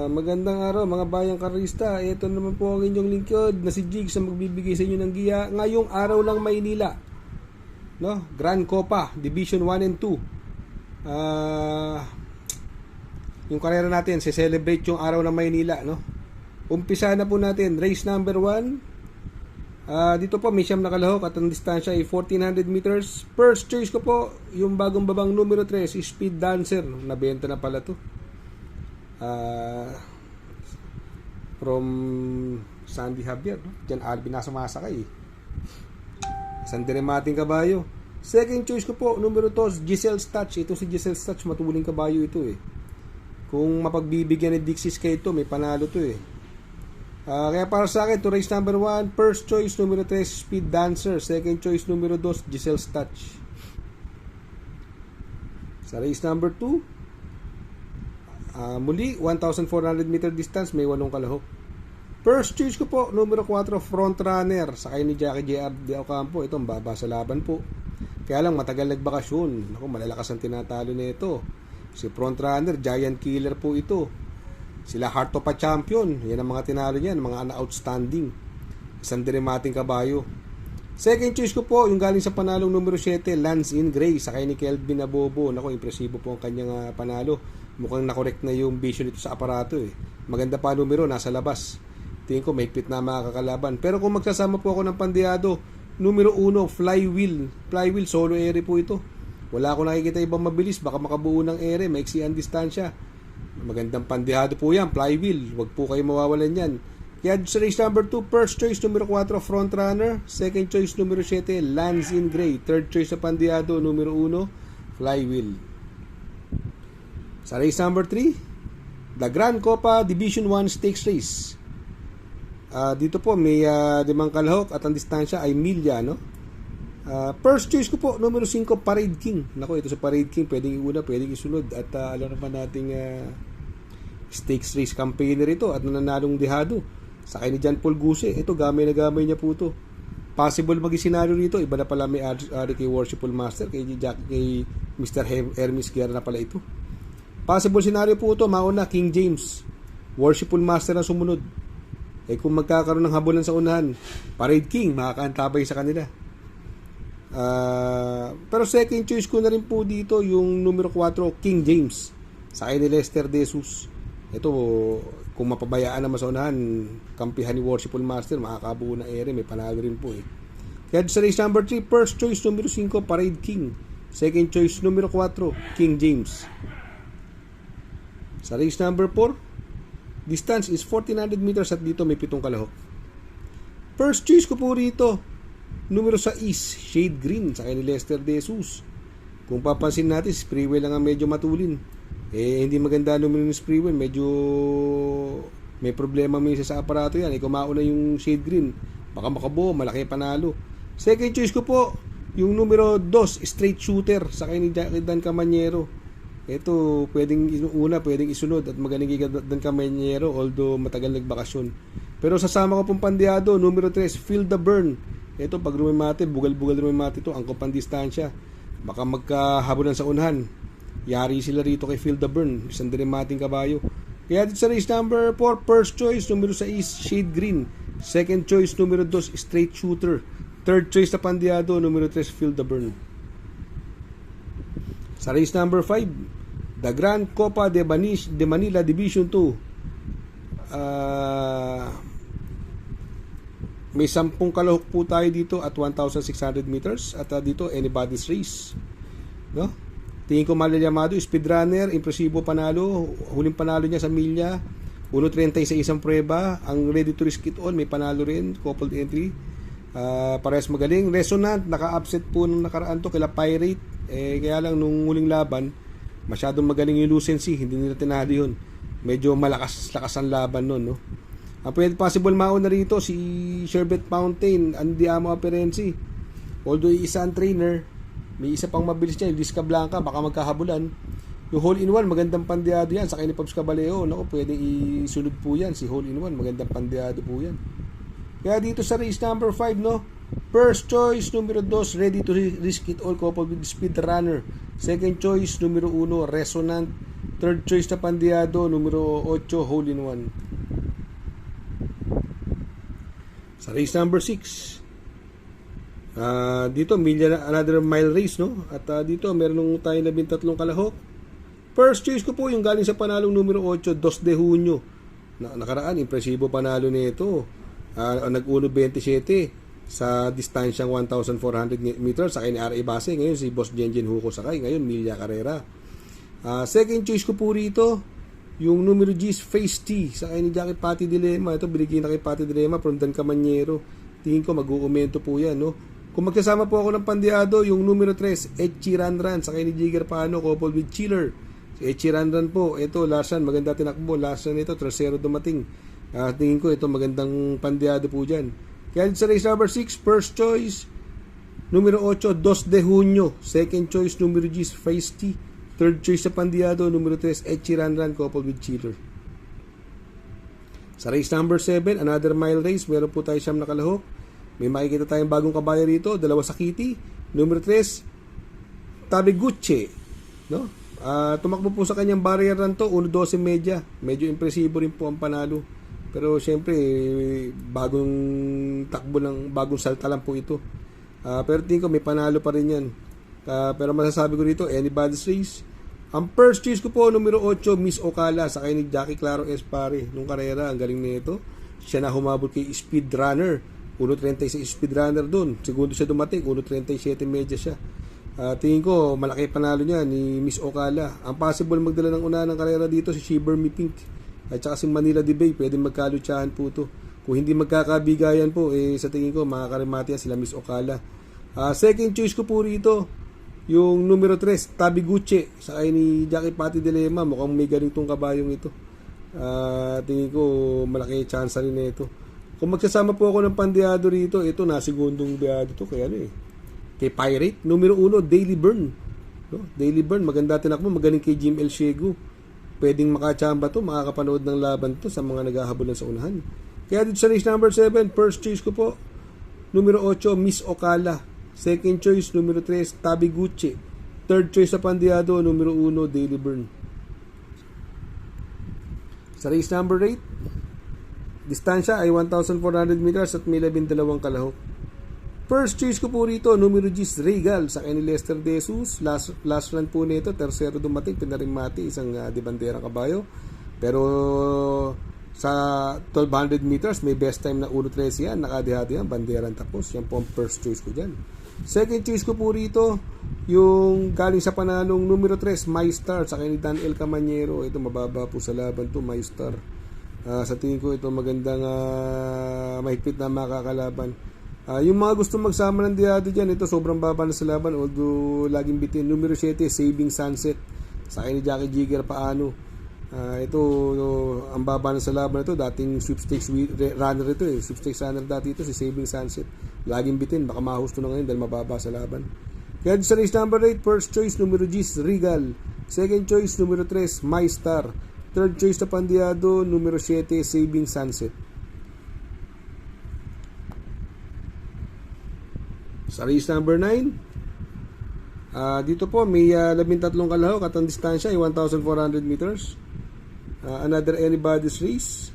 Magandang araw mga bayang karista. Ito naman po ang inyong lingkod na si Jigs na magbibigay sa inyo ng giya ngayong araw ng Maynila, no? Grand Copa Division 1 and 2. Yung karera natin, celebrate yung araw ng Maynila, no? Umpisa na po natin. Race number 1. Dito po may siyam na kalahok at ang distansya ay 1400 meters. First choice ko po yung bagong babang numero 3, si Speed Dancer. Nabenta na pala to. From Sandy Javier, no? Diyan Alvin na sumasakay. Isang diremating kabayo. Second choice ko po, numero 2, Giselle Stutch. Ito si Giselle Stutch, matuling kabayo ito eh. Kung mapagbibigyan ni Dixis kayo ito, may panalo to eh. Kaya para sa akin, to race number 1, first choice numero 3, Speed Dancer. Second choice numero 2, Giselle Stutch. Sa race number 2, muli, 1,400 meter distance, may 8 kalahok. First choice ko po, numero 4, Front Runner. Sakay ni Jackie J.R. de Ocampo. Ito, ang baba sa laban po. Kaya lang, matagal nagbakasyon. Ako, malalakas ang tinatalo nito. Si Front Runner, Giant Killer po ito. Sila Heart of a Champion. Yan ang mga tinalo niyan, mga outstanding. Isang diremating kabayo. Second choice ko po, yung galing sa panalong numero 7, Lance in Gray. Sakay ni Kelvin Abobo. Naku, impresibo po ang kanyang panalo. Mukhang nakorek na yung vision nito sa aparato eh. Maganda pa numero, nasa labas. Tingin ko mahigpit na makakalaban. Pero kung magsasama po ako ng pandiyado, numero 1, Flywheel. Flywheel, solo ere po ito. Wala akong nakikita ibang mabilis. Baka makabuo ng ere, maiksi ang distansya. Magandang pandiyado po yan, Flywheel. Huwag po kayo mawawalan yan. Kaya sa race number 2, first choice numero 4, Front Runner. Second choice numero 7, Lance in Gray. Third choice sa pandiyado, numero 1, Flywheel. Sa race number 3, the Grand Copa Division 1 Stakes Race. Dito po may 5 kalahok at ang distansya ay milya, no? First choice ko po, numero 5, Parade King. Nako, ito sa Parade King, pwedeng iuna, pwedeng isunod. At alam naman nating stakes race campaigner ito at nananalong dehado. Sakay ni John Paul Guse. Ito, gamay na gamay niya po ito. Possible mag-senaryo rito. Iba na pala may ari kay Worshipful Master, kay Mr. Hermes Guerra na pala ito. Possible scenario po ito, mauna King James, Worshipful Master na sumunod. Kung magkakaroon ng habulan sa unahan, Parade King, makakaantabay sa kanila. Pero second choice ko na rin po dito yung numero 4, King James, sakay ni Lester De Jesus. Ito, kung mapabayaan naman sa unahan, kampihan ni Worshipful Master, makakabuo na ere, may panalo rin po eh. Kaya sa race number 3, first choice numero 5, Parade King. Second choice numero 4, King James. Sa race number 4, distance is 1,400 meters at dito may 7 kalahok. First choice ko po rito, numero 6, Shade Green, sa ni Lester De Jesus. Kung papansin natin, Sprewell lang ang medyo matulin. Hindi maganda numero ng Sprewell, medyo may problema minsan sa aparato yan. Kung mauna yung Shade Green, baka makabuo, malaki panalo. Second choice ko po, yung numero 2, Straight Shooter, sa ni Dan Camanyero. Ito, pwedeng una, pwedeng isunod at magaling Dan Camanyero, although matagal nagbakasyon. Pero sasama ko pong pandiyado, numero 3, Feel the Burn. Ito, pag rumimate, bugal-bugal rumimate ito, angkop ang distansya. Baka magkahabulan sa unahan. Yari sila rito kay Feel the Burn, isang diremating kabayo. Kaya dito sa race number 4, first choice, numero 6, Shade Green. Second choice, numero 2, Straight Shooter. Third choice na pandiyado, numero 3, Feel the Burn. Sa race number 5, the Grand Copa de Manila Division 2. May 10 kalahok po tayo dito at 1,600 meters. At dito, anybody's race, no? Tingin ko malalyamado, Speedrunner, impresibo panalo. Huling panalo niya sa milya, 1.30 sa isang prueba. Ang Ready to Risk It All, may panalo rin, coupled entry. Parehas magaling. Resonant, naka-upset po nung nakaraan to kila Pirate. Kaya lang nung huling laban, masyadong magaling yung Lucency, hindi nila tinalo yun. Medyo malakas ang laban nun, no? Ang pwede possible mauna rito si Sherbet Fountain, Andiamo Aperensi. Although isa ang trainer, may isa pang mabilis niya, yung Disca Blanca, baka magkahabulan. Yung Hole-in-One, magandang pandiyado yan. Sa kay ni Pops Caballeo, naku, pwede isunod po yan. Si Hole-in-One, magandang pandiyado po yan. Kaya dito sa race number 5, no? First choice, numero 2, Ready to Risk It All, coupled with Speed Runner. Second choice, numero 1, Resonant. Third choice na pandiado, numero 8, hole in one. Sa race number 6, dito another mile race, no? At dito meron tayo 13 kalahok. First choice ko po yung galing sa panalong numero 8, 2 de Junio. Nakaraan, impresibo panalo nito. Nag-uno 27 sa distansyang 1,400 meters. Sakay ni R.A. Base. Ngayon si Boss Jenjen Huko sakay. Ngayon Milya Carrera. Second choice ko po rito yung numero G, Face T. Sakay ni Jackie Pati Dilema. Ito binigyan na kay Pati Dilema from Dan Camanyero. Tingin ko mag-uumento po yan, no? Kung magsasama po ako ng pandiado, yung numero 3, Echi Ranran. Sakay ni Jigger Paano, coupled with Chiller. Si Echi Ranran po, ito Larsan, maganda tinakbo. Larsan ito, trasero dumating. Tingin ko ito magandang pandiado po dyan. Kaya sa race number 6, first choice numero 8, 2 de Junio. Second choice numero G, Face T. Third choice sa pandiado, numero 3, Echi Ranran, coupled with Chiller. Sa race number 7, another mile race, meron po tayo 9 na kalahok. May makikita tayong bagong kabayo rito, 2 sa Kitty. Numero 3, Tabeguchi, no? Tumakbo po sa kanyang barrier run to, 1.12 media. Medyo impresibo rin po ang panalo. Pero syempre, bagong takbo lang, bagong salta lang po ito. Pero tingin ko may panalo pa rin yan. Pero masasabi ko rito, anybody's race. Ang first choice ko po, numero 8, Miss Ocala, sakay ni Jackie Claro Espare. Nung karera, ang galing nito. Siya na humabot kay Speedrunner. 1.36 Speedrunner doon. Segundo siya dumating, 1.37 media siya. Tingin ko, malaki panalo niya ni Miss Ocala. Ang possible magdala ng una ng karera dito si Shiver Me Pink. At saka si Manila Debay, pwede magkalutsahan po to. Kung hindi magkakabigayan po, sa tingin ko, makakarimati yan sila Miss Ocala. Second choice ko po rito, yung numero 3, Tabeguchi, sakay ni Jackie Pati Dilema. Mukhang may galing tong kabayong ito. Tingin ko, malaki chance rin na ito. Kung magsasama po ako ng pandiado rito, ito na segundong biado to kaya kay Pirate, numero 1, Daily Burn. No? Daily Burn, maganda tinakbo, magaling kay Jim El Shegu. Pwedeng makachamba to, makakapanood ng laban to sa mga naghahabol sa unahan. Kaya dito sa race number 7, first choice ko po, numero 8, Miss Ocala. Second choice, numero 3, Tabeguchi. Third choice sa pandiado, numero 1, Daily Burn. Sa race number 8, distansya ay 1,400 meters at may 12 kalahok. First choice ko po rito, numero G, Regal, sa ni Lester De Jesus. Last run po nito, tersero dumating, pinarimati, isang debanderang kabayo. Pero sa 1,200 meters, may best time na 1.13 yan, nakadihado yan, banderang tapos. Yan po ang first choice ko dyan. Second choice ko po rito, yung galing sa panalong numero 3, My Star, sa ni Daniel Camanyero. Ito mababa po sa laban to, My Star. Sa tingin ko ito magandang mahigpit na makakalaban. Yung mga gusto magsama ng diado dyan, ito sobrang baba na sa laban, although laging bitin. Numero 7, Saving Sunset, sa ni Jackie Jigger Paano. Ito ang baba na sa laban ito, dating sweepstakes runner ito sweepstakes runner dati ito si Saving Sunset. Laging bitin, baka mahusto na ngayon dahil mababa sa laban. Kaya sa race number 8, first choice numero G, Regal. Second choice numero 3, My Star. Third choice na pandiado, numero 7, Saving Sunset. Sa race number 9, dito po may 13 kalahok at ang distansya ay 1,400 meters. Another anybody's race.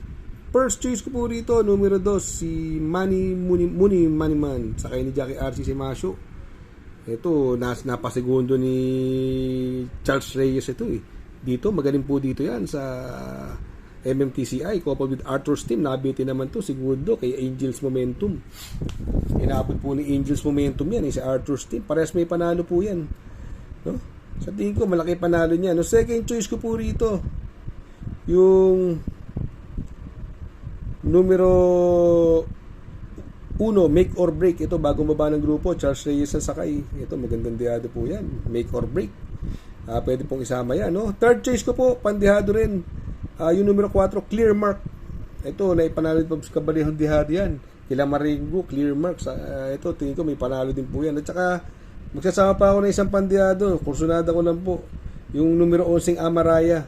First choice ko po rito, numero 2, si Muni Maniman, sakay ni Jackie RC Simasyo. Ito, napasegundo ni Charles Reyes ito Dito, magaling po dito yan sa MMTCI, coupled with Arthur's team. Nabiti naman to segundo kay Angels Momentum. Inabot po ni Angels Momentum yan si Arthur's team. Parehas may panalo po yan, no? Sa tingin ko malaki panalo niya, no? Second choice ko po rito yung numero 1, Make or Break. Ito bagong baba ng grupo, Charles Reyes ang sakay. Ito magandang diado po yan, Make or Break. Pwede pong isama yan, no? Third choice ko po, pandihado rin, yung numero 4, Clear Mark. Ito, naipanalo pa sa kabalihang dihado yan. Kila Maringo, Clear Mark. Ito, tingin ko may panalo din po yan. At saka, magsasama pa ako ng isang pandihado. Kursunada ko lang po. Yung numero 11, Amaraya.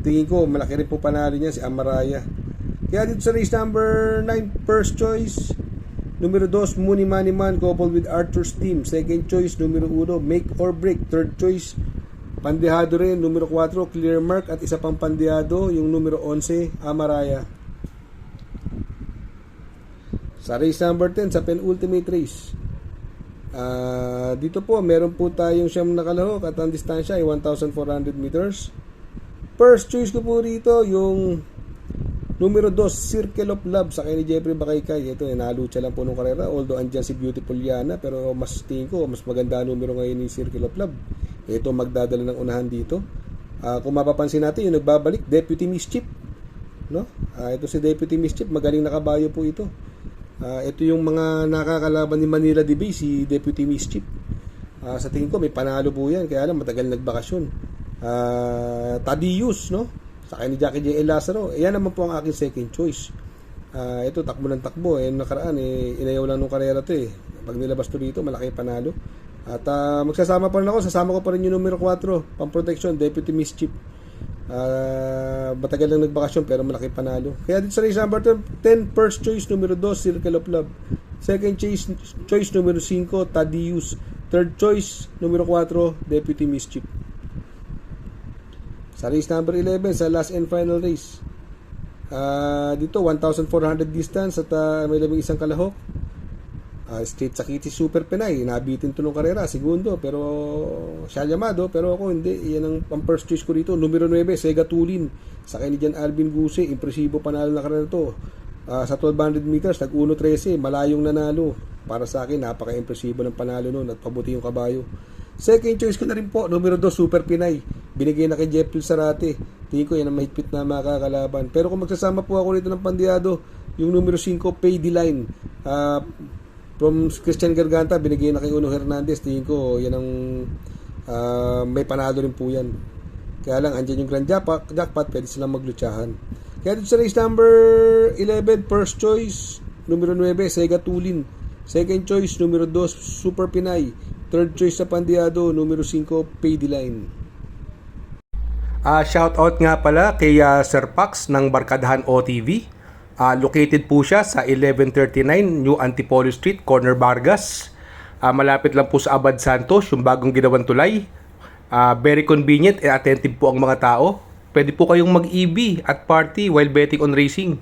Tingin ko, malaki rin po panalo niya si Amaraya. Kaya dito sa race number 9, first choice, Numero 2, Mooney Money Man coupled with Arthur's Team. Second choice, numero 1, Make or Break. Third choice, pandehado rin. Numero 4, Clear Mark. At isa pang pandehado, yung numero 11, Amaraya. Sa race number 10, sa penultimate race. Dito po, meron po tayong siyam na kalahok at ang distansya ay 1,400 meters. First choice ko po rito, yung numero 2, Circle of Love sa kay ni Jeffrey Bakaykay. Ito, nalucha lang po nung karera. Although andyan si Beautiful Yana, pero mas tingin ko, mas maganda numero ngayon ni Circle of Love. Ito, magdadala ng unahan dito. Kung mapapansin natin, yung nagbabalik, Deputy Mischief. No? Ito si Deputy Mischief, magaling na kabayo po ito. Ito yung mga nakakalaban ni Manila DB, si Deputy Mischief. Sa tingin ko, may panalo po yan. Kaya lang, matagal nagbakasyon. Tadius, no? Sa kanya ni Jackie J. Lazaro. Yan naman po ang aking second choice. Ito, takbo ng takbo. Nakaraan, inayaw lang nung karera to eh. Pag nilabas to dito, malaki panalo. At magsasama pa rin ako. Sasama ko pa rin yung numero 4, pang-protection, Deputy Mischief. Matagal lang nagbakasyon pero malaki panalo. Kaya dito sa race number 10, first choice, numero 2, Circle of Love. Second choice numero 5, Tadius. Third choice, numero 4, Deputy Mischief. Sa race number 11, sa last and final race, dito 1,400 distance at may labing isang kalahok. Straight sa Kitty Super Pinay, nabitin to nung karera, segundo, pero siya llamado, pero ako hindi. Yan ang first choice ko rito. Numero 9, Sega Tulin, sa kay ni Jan Alvin Guse, impresibo panalo na karera to. Sa 1,200 meters, nag 1.13, malayong nanalo. Para sa akin, napaka-impresibo ng panalo noon at pabuti yung kabayo. Second choice ko na rin po, numero 2, Super Pinay. Binigay na kay Jeffrey Sarate. Tingin ko yan ang mahigpit na makakalaban. Pero kung magsasama po ako rito ng pandiyado, yung numero 5, Pay the Line. From Christian Garganta, binigay na kay Uno Hernandez. Tingin ko yan ang may panalo rin po yan. Kaya lang, andyan yung Grand Jackpot, pwede silang maglutsahan. Kaya dito sa race number 11, first choice, numero 9, Sega Tulin. Second choice, numero 2, Super Pinay. Third choice sa pandiyado, numero 5, Pay the Line. Shout out nga pala kay Sir Pax ng Barkadahan OTV. Located po siya sa 1139 New Antipolo Street, Corner Vargas. Malapit lang po sa Abad Santos, yung bagong ginawang tulay. Very convenient and attentive po ang mga tao. Pwede po kayong mag-EB at party while betting on racing.